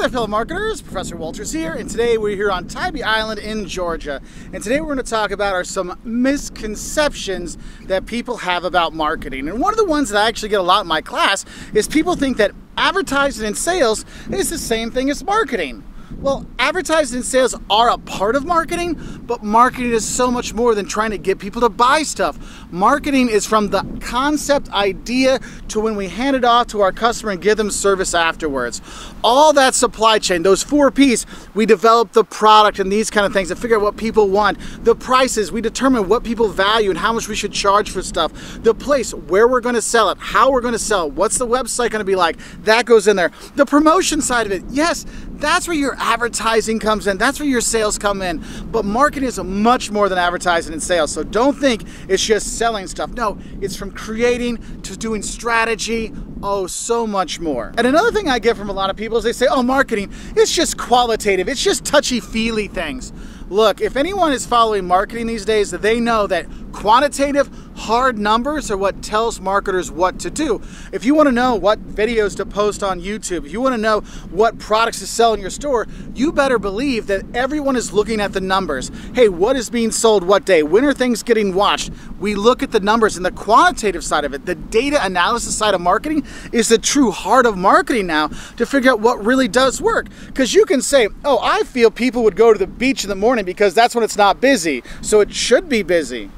there, fellow marketers. Professor Walters here, and today we're here on Tybee Island in Georgia. And today we're going to talk about some misconceptions that people have about marketing. And one of the ones that I actually get a lot in my class is people think that advertising and sales is the same thing as marketing. Well, advertising and sales are a part of marketing, but marketing is so much more than trying to get people to buy stuff. Marketing is from the concept idea to when we hand it off to our customer and give them service afterwards. All that supply chain, those 4 P's, we develop the product and these kind of things and figure out what people want. The prices, we determine what people value and how much we should charge for stuff. The place, where we're going to sell it, how we're going to sell it, what's the website going to be like, that goes in there. The promotion side of it, yes, that's where your advertising comes in. That's where your sales come in. But marketing is much more than advertising and sales. So don't think it's just selling stuff. No, it's from creating to doing strategy. Oh, so much more. And another thing I get from a lot of people is they say, oh, marketing, it's just qualitative. It's just touchy-feely things. Look, if anyone is following marketing these days, they know that quantitative, hard numbers are what tells marketers what to do. If you want to know what videos to post on YouTube, if you want to know what products to sell in your store, you better believe that everyone is looking at the numbers. Hey, what is being sold what day? When are things getting watched? We look at the numbers and the quantitative side of it. The data analysis side of marketing is the true heart of marketing now to figure out what really does work. Because you can say, oh, I feel people would go to the beach in the morning because that's when it's not busy, so it should be busy.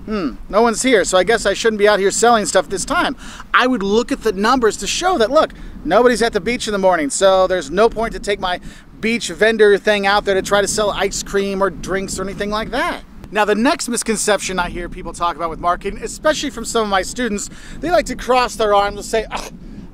No one's here, so I guess I shouldn't be out here selling stuff this time. I would look at the numbers to show that, look, nobody's at the beach in the morning, so there's no point to take my beach vendor thing out there to try to sell ice cream or drinks or anything like that. Now, the next misconception I hear people talk about with marketing, especially from some of my students, they like to cross their arms and say,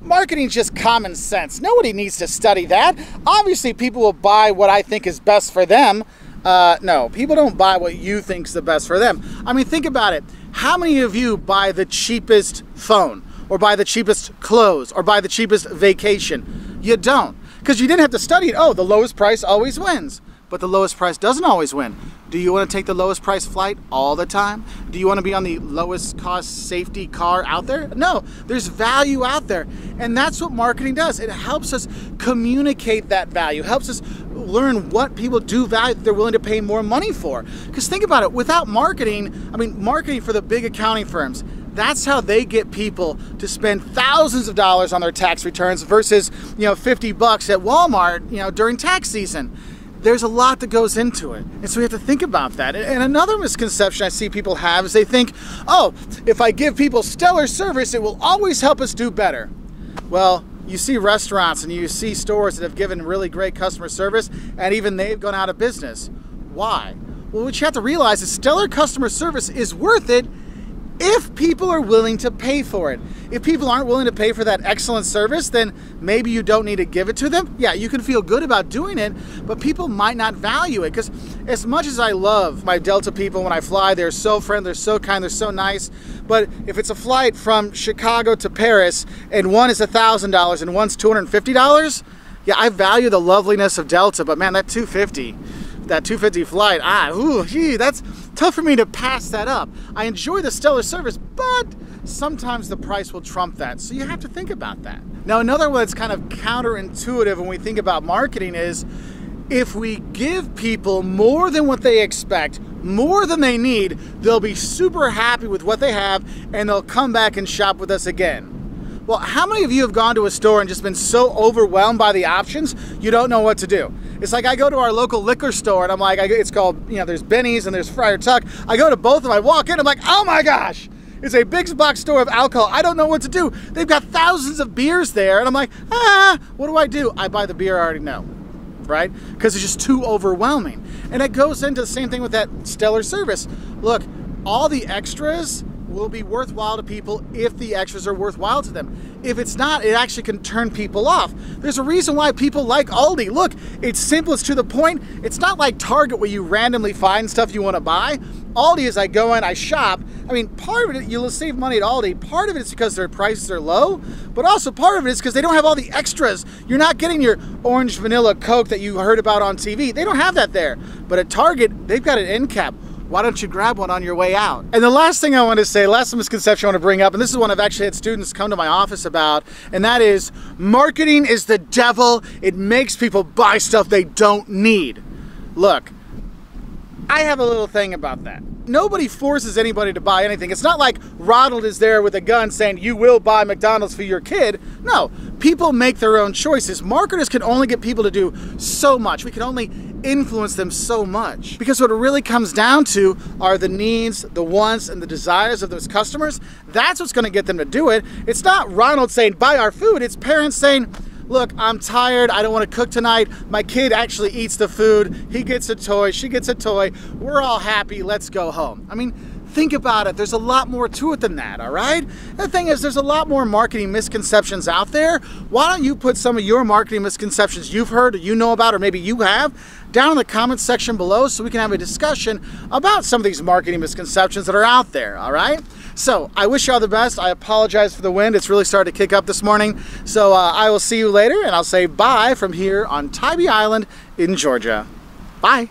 marketing's just common sense. Nobody needs to study that. Obviously, people will buy what I think is best for them. No, people don't buy what you think is the best for them. I mean, think about it. How many of you buy the cheapest phone, or buy the cheapest clothes, or buy the cheapest vacation? You don't, because you didn't have to study it. Oh, the lowest price always wins. But the lowest price doesn't always win. Do you want to take the lowest price flight all the time? Do you want to be on the lowest cost safety car out there? No, there's value out there. And that's what marketing does. It helps us communicate that value, helps us learn what people do value that they're willing to pay more money for. Because think about it, without marketing, I mean, marketing for the big accounting firms, that's how they get people to spend thousands of dollars on their tax returns versus, $50 at Walmart, during tax season. There's a lot that goes into it. And so we have to think about that. And another misconception I see people have is they think, oh, if I give people stellar service, it will always help us do better. Well, you see restaurants and you see stores that have given really great customer service, and even they've gone out of business. Why? Well, what you have to realize is stellar customer service is worth it if people are willing to pay for it. If people aren't willing to pay for that excellent service, then maybe you don't need to give it to them. Yeah, you can feel good about doing it, but people might not value it. Because as much as I love my Delta people when I fly, they're so friendly, they're so kind, they're so nice. But if it's a flight from Chicago to Paris and one is $1,000 and one's $250, yeah, I value the loveliness of Delta, but man, that $250 flight, that's tough for me to pass that up. I enjoy the stellar service, but sometimes the price will trump that. So you have to think about that. Now, another one that's kind of counterintuitive when we think about marketing is if we give people more than what they expect, more than they need, they'll be super happy with what they have and they'll come back and shop with us again. Well, how many of you have gone to a store and just been so overwhelmed by the options, you don't know what to do? It's like I go to our local liquor store and I'm like, it's called, there's Benny's and there's Friar Tuck. I go to both of them, I walk in, I'm like, oh my gosh, it's a big box store of alcohol. I don't know what to do. They've got thousands of beers there and I'm like, what do? I buy the beer I already know, right? Because it's just too overwhelming. And it goes into the same thing with that stellar service. Look, all the extras will be worthwhile to people if the extras are worthwhile to them. If it's not, it actually can turn people off. There's a reason why people like Aldi. Look, it's simple, it's to the point. It's not like Target where you randomly find stuff you want to buy. Aldi is I go in, I shop. I mean, part of it, you'll save money at Aldi. Part of it is because their prices are low, but also part of it is because they don't have all the extras. You're not getting your orange vanilla Coke that you heard about on TV. They don't have that there. But at Target, they've got an end cap. why don't you grab one on your way out? And the last thing I want to say, last misconception I want to bring up, and this is one I've actually had students come to my office about, and that is marketing is the devil. It makes people buy stuff they don't need. Look, I have a little thing about that. Nobody forces anybody to buy anything. It's not like Ronald is there with a gun saying you will buy McDonald's for your kid. No, people make their own choices. Marketers can only get people to do so much. We can only influence them so much. Because what it really comes down to are the needs, the wants, and the desires of those customers. That's what's going to get them to do it. It's not Ronald saying buy our food. It's parents saying, look, I'm tired, I don't want to cook tonight. My kid actually eats the food. He gets a toy, she gets a toy. We're all happy, let's go home. I mean, think about it. There's a lot more to it than that, all right? The thing is, there's a lot more marketing misconceptions out there. Why don't you put some of your marketing misconceptions you've heard or you know about, or maybe you have, down in the comments section below so we can have a discussion about some of these marketing misconceptions that are out there, all right? So I wish you all the best. I apologize for the wind. It's really started to kick up this morning. So I will see you later, and I'll say bye from here on Tybee Island in Georgia. Bye.